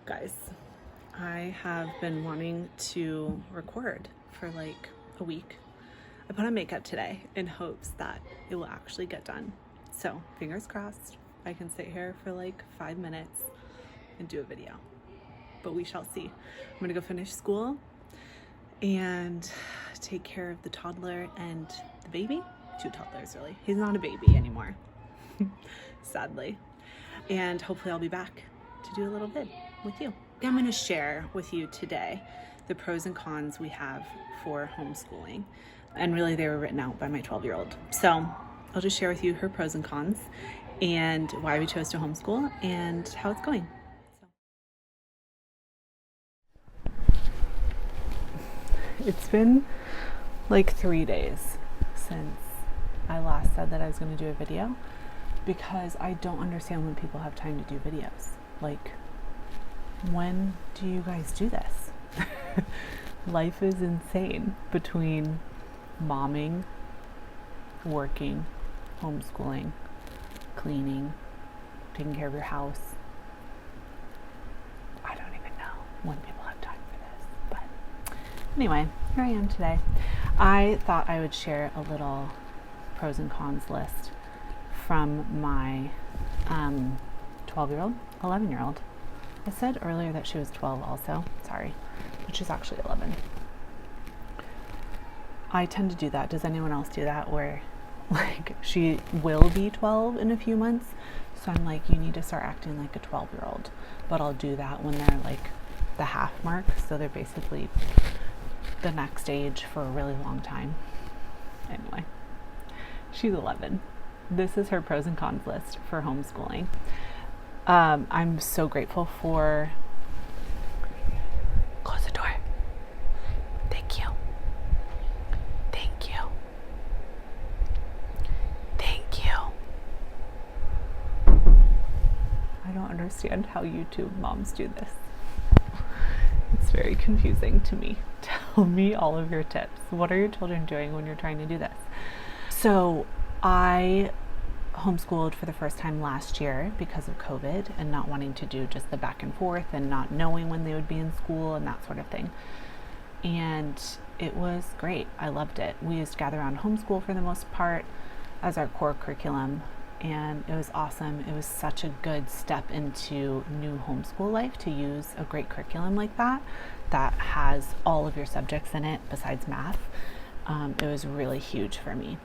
Guys, I have been wanting to record for like a week. I put on makeup today in hopes that it will actually get done. So fingers crossed, I can sit here for like 5 minutes and do a video, but we shall see. I'm gonna go finish school and take care of the toddler and the baby. 2 toddlers really. He's not a baby anymore, sadly. And hopefully I'll be back to do a little vid with you. I'm going to share with you today the pros and cons we have for homeschooling. And really they were written out by my 12-year-old. So I'll just share with you her pros and cons and why we chose to homeschool and how it's going. It's been like 3 days since I last said that I was going to do a video, because I don't understand when people have time to do videos. Like, when do you guys do this? Life is insane between momming, working, homeschooling, cleaning, taking care of your house. I don't even know when people have time for this. But anyway, here I am today. I thought I would share a little pros and cons list from my 12-year-old, 11-year-old. I said earlier that she was 12 also, sorry, but she's actually 11. I tend to do that. Does anyone else do that, where like she will be 12 in a few months, so I'm like, you need to start acting like a 12-year-old, but I'll do that when they're like the half mark, so they're basically the next age for a really long time. Anyway, she's 11. This is her pros and cons list for homeschooling. I'm so grateful for, close the door. Thank you. Thank you. Thank you. I don't understand how YouTube moms do this. It's very confusing to me. Tell me all of your tips. What are your children doing when you're trying to do this? So I homeschooled for the first time last year because of COVID and not wanting to do just the back and forth and not knowing when they would be in school and that sort of thing. And it was great. I loved it. We used Gather Around Homeschool for the most part as our core curriculum, and it was awesome. It was such a good step into new homeschool life to use a great curriculum like that has all of your subjects in it besides math. It was really huge for me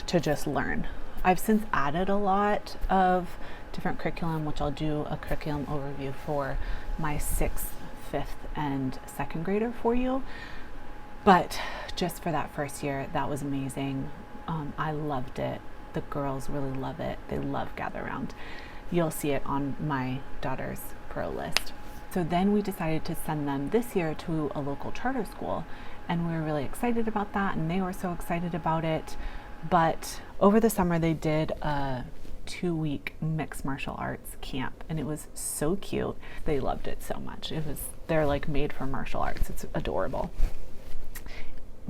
to just learn. I've since added a lot of different curriculum, which I'll do a curriculum overview for my 6th, 5th, and 2nd grader for you. But just for that first year, that was amazing. I loved it. The girls really love it. They love Gather Around. You'll see it on my daughter's pro list. So then we decided to send them this year to a local charter school, and we were really excited about that, and they were so excited about it. But over the summer they did a 2-week mixed martial arts camp, and it was so cute. They loved it so much. They're like made for martial arts. It's adorable.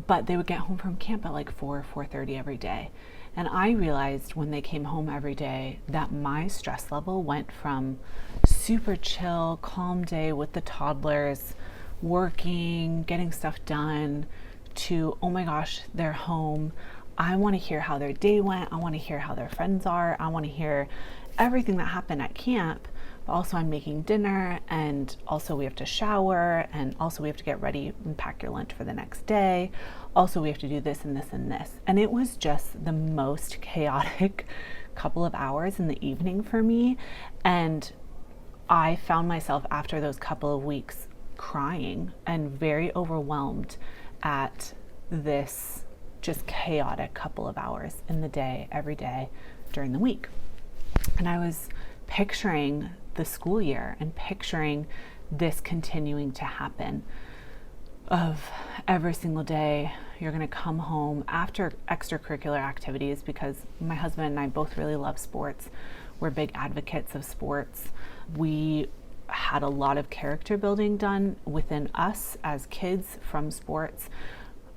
But they would get home from camp at like 4:30 every day. And I realized when they came home every day that my stress level went from super chill, calm day with the toddlers, working, getting stuff done, to, oh my gosh, they're home. I want to hear how their day went. I want to hear how their friends are. I want to hear everything that happened at camp. But also I'm making dinner, and also we have to shower, and also we have to get ready and pack your lunch for the next day. Also we have to do this and this and this. And it was just the most chaotic couple of hours in the evening for me. And I found myself after those couple of weeks crying and very overwhelmed at this just chaotic couple of hours in the day, every day during the week. And I was picturing the school year and picturing this continuing to happen, of every single day you're going to come home after extracurricular activities, because my husband and I both really love sports. We're big advocates of sports. We had a lot of character building done within us as kids from sports.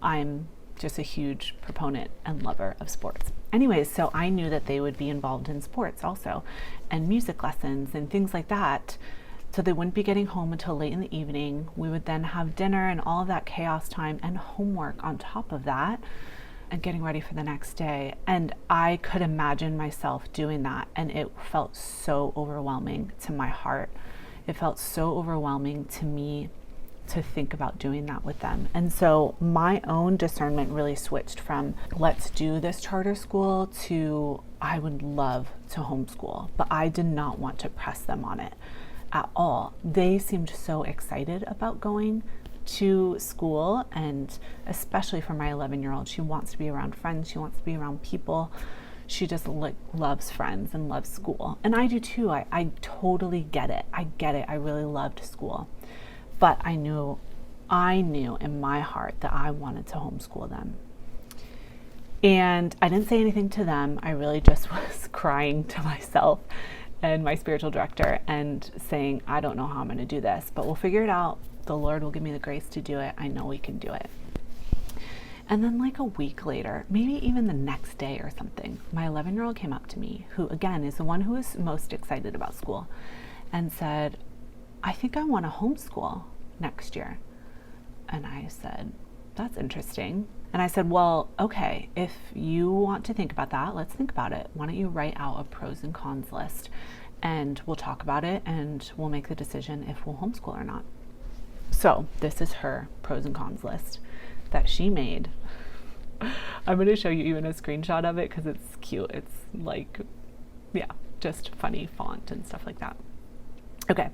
I'm just a huge proponent and lover of sports. Anyways, so I knew that they would be involved in sports also, and music lessons and things like that. So they wouldn't be getting home until late in the evening. We would then have dinner and all of that chaos time and homework on top of that and getting ready for the next day. And I could imagine myself doing that, and it felt so overwhelming to my heart. It felt so overwhelming to me to think about doing that with them. And so my own discernment really switched from let's do this charter school to I would love to homeschool, but I did not want to press them on it at all. They seemed so excited about going to school, and especially for my 11-year-old, she wants to be around friends, she wants to be around people. She just loves friends and loves school. And I do too. I totally get it. I get it. I really loved school. But I knew in my heart that I wanted to homeschool them. And I didn't say anything to them. I really just was crying to myself and my spiritual director and saying, I don't know how I'm going to do this, but we'll figure it out. The Lord will give me the grace to do it. I know we can do it. And then like a week later, maybe even the next day or something, my 11-year-old came up to me, who again is the one who is most excited about school, and said, I think I want to homeschool next year. And I said, that's interesting. And I said, well, okay, if you want to think about that, let's think about it. Why don't you write out a pros and cons list, and we'll talk about it and we'll make the decision if we'll homeschool or not. So this is her pros and cons list that she made. I'm going to show you even a screenshot of it because it's cute. It's like, yeah, just funny font and stuff like that. Okay.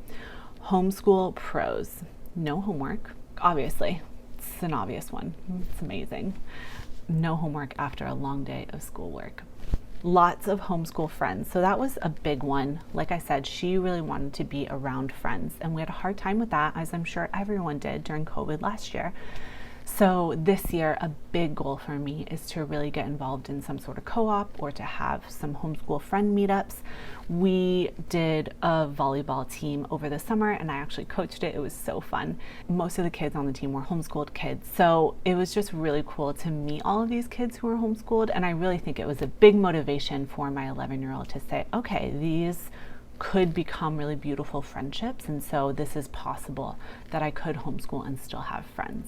Homeschool pros. No homework. Obviously, it's an obvious one. It's amazing. No homework after a long day of schoolwork. Lots of homeschool friends. So that was a big one. Like I said, she really wanted to be around friends, and we had a hard time with that, as I'm sure everyone did during COVID last year. So this year, a big goal for me is to really get involved in some sort of co-op or to have some homeschool friend meetups. We did a volleyball team over the summer, and I actually coached it. It was so fun. Most of the kids on the team were homeschooled kids. So it was just really cool to meet all of these kids who were homeschooled. And I really think it was a big motivation for my 11-year-old to say, okay, these could become really beautiful friendships, and so this is possible that I could homeschool and still have friends.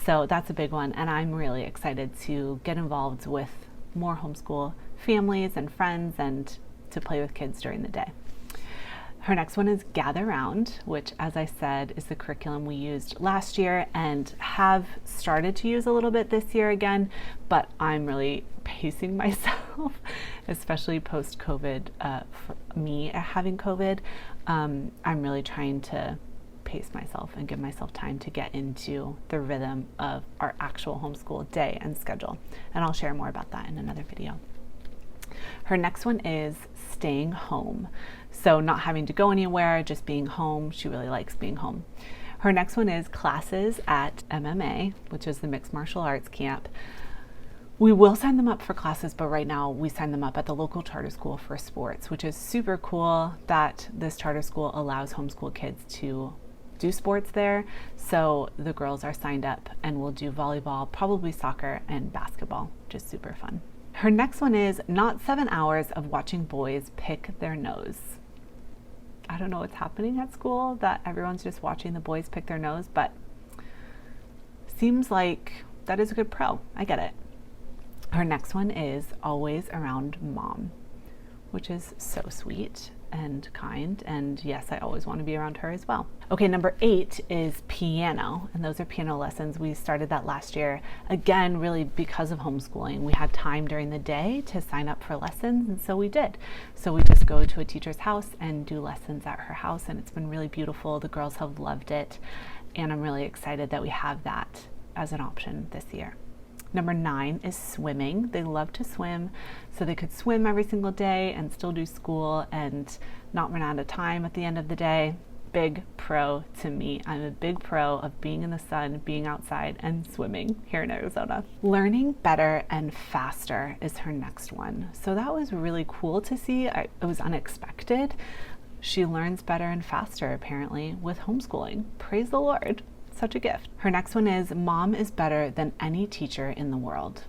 So that's a big one, and I'm really excited to get involved with more homeschool families and friends and to play with kids during the day. Her next one is Gather Round, which, as I said, is the curriculum we used last year and have started to use a little bit this year again, but I'm really pacing myself, especially post-COVID, for me having COVID. I'm really trying to pace myself and give myself time to get into the rhythm of our actual homeschool day and schedule. And I'll share more about that in another video. Her next one is staying home. So not having to go anywhere, just being home. She really likes being home. Her next one is classes at MMA, which is the Mixed Martial Arts Camp. We will sign them up for classes, but right now we sign them up at the local charter school for sports, which is super cool that this charter school allows homeschool kids to do sports there. So the girls are signed up and will do volleyball, probably soccer and basketball, which is super fun. Her next one is not 7 hours of watching boys pick their nose. I don't know what's happening at school that everyone's just watching the boys pick their nose, but seems like that is a good pro. I get it. Her next one is always around mom, which is so sweet and kind. And yes, I always want to be around her as well. Okay, number 8 is piano. And those are piano lessons. We started that last year. Again, really because of homeschooling. We had time during the day to sign up for lessons, and so we did. So we just go to a teacher's house and do lessons at her house, and it's been really beautiful. The girls have loved it, and I'm really excited that we have that as an option this year. Number 9 is swimming. They love to swim, so they could swim every single day and still do school and not run out of time at the end of the day. Big pro to me. I'm a big pro of being in the sun, being outside, and swimming here in Arizona. Learning better and faster is her next one. So that was really cool to see. It was unexpected. She learns better and faster, apparently, with homeschooling. Praise the Lord. Such a gift. Her next one is mom is better than any teacher in the world.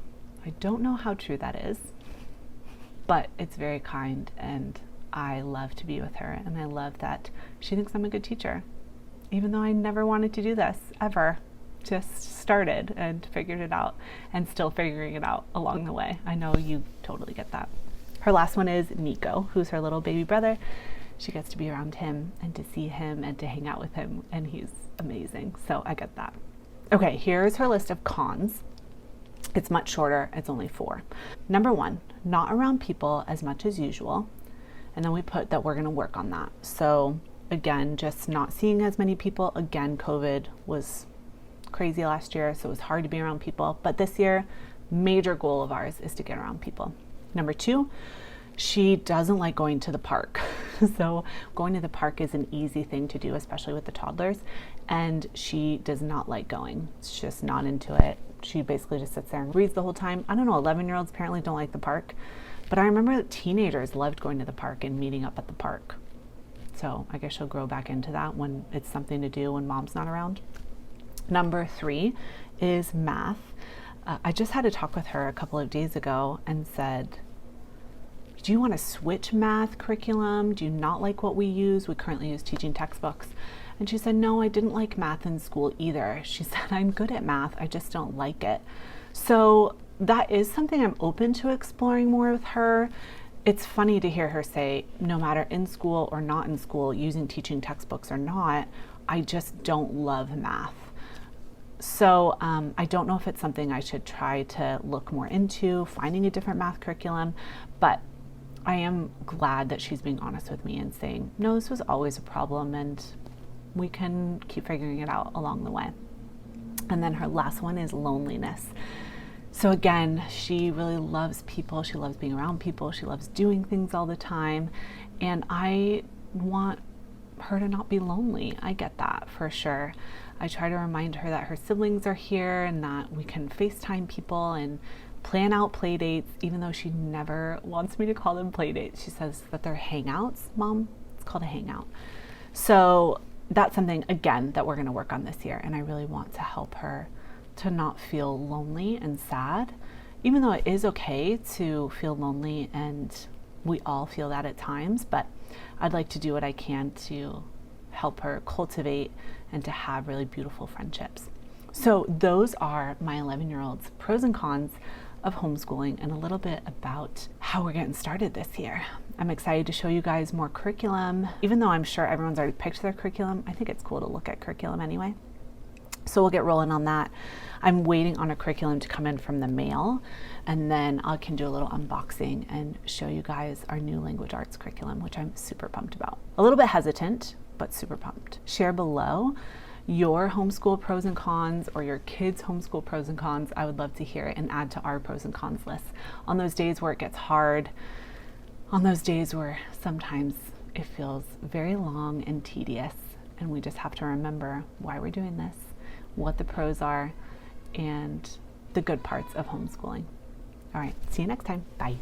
I don't know how true that is, but it's very kind, and I love to be with her, and I love that she thinks I'm a good teacher, even though I never wanted to do this ever. Just started and figured it out, and still figuring it out along the way. I know you totally get that. Her last one is Nico, who's her little baby brother. She gets to be around him and to see him and to hang out with him, and he's amazing. So I get that. Okay, here's her list of cons. It's much shorter. It's only 4. Number 1, not around people as much as usual. And then we put that we're going to work on that. So again, just not seeing as many people. Again, COVID was crazy last year, so it was hard to be around people. But this year, major goal of ours is to get around people. Number 2, she doesn't like going to the park. So going to the park is an easy thing to do, especially with the toddlers. And she does not like going. It's just not into it. She basically just sits there and reads the whole time. I don't know, 11-year-olds apparently don't like the park. But I remember that teenagers loved going to the park and meeting up at the park. So I guess she'll grow back into that when it's something to do when mom's not around. Number 3 is math. I just had a talk with her a couple of days ago and said, do you want to switch math curriculum? Do you not like what we use? We currently use teaching textbooks. And she said, no, I didn't like math in school either. She said, I'm good at math, I just don't like it. So that is something I'm open to exploring more with her. It's funny to hear her say, no matter in school or not in school, using teaching textbooks or not, I just don't love math. So I don't know if it's something I should try to look more into, finding a different math curriculum, but I am glad that she's being honest with me and saying, no, this was always a problem and we can keep figuring it out along the way. And then her last one is loneliness. So again, she really loves people. She loves being around people. She loves doing things all the time. And I want her to not be lonely. I get that for sure. I try to remind her that her siblings are here and that we can FaceTime people and plan out play dates, even though she never wants me to call them play dates. She says that they're hangouts. Mom, it's called a hangout. So that's something, again, that we're going to work on this year. And I really want to help her to not feel lonely and sad, even though it is okay to feel lonely and we all feel that at times, but I'd like to do what I can to help her cultivate and to have really beautiful friendships. So those are my 11-year-old's pros and cons of homeschooling and a little bit about how we're getting started this year. I'm excited to show you guys more curriculum. Even though I'm sure everyone's already picked their curriculum, I think it's cool to look at curriculum anyway. So we'll get rolling on that. I'm waiting on a curriculum to come in from the mail, and then I can do a little unboxing and show you guys our new language arts curriculum, which I'm super pumped about. A little bit hesitant, but super pumped. Share below your homeschool pros and cons or your kids' homeschool pros and cons. I would love to hear it and add to our pros and cons list. On those days where it gets hard, on those days where sometimes it feels very long and tedious, and we just have to remember why we're doing this, what the pros are, and the good parts of homeschooling. All right, see you next time. Bye.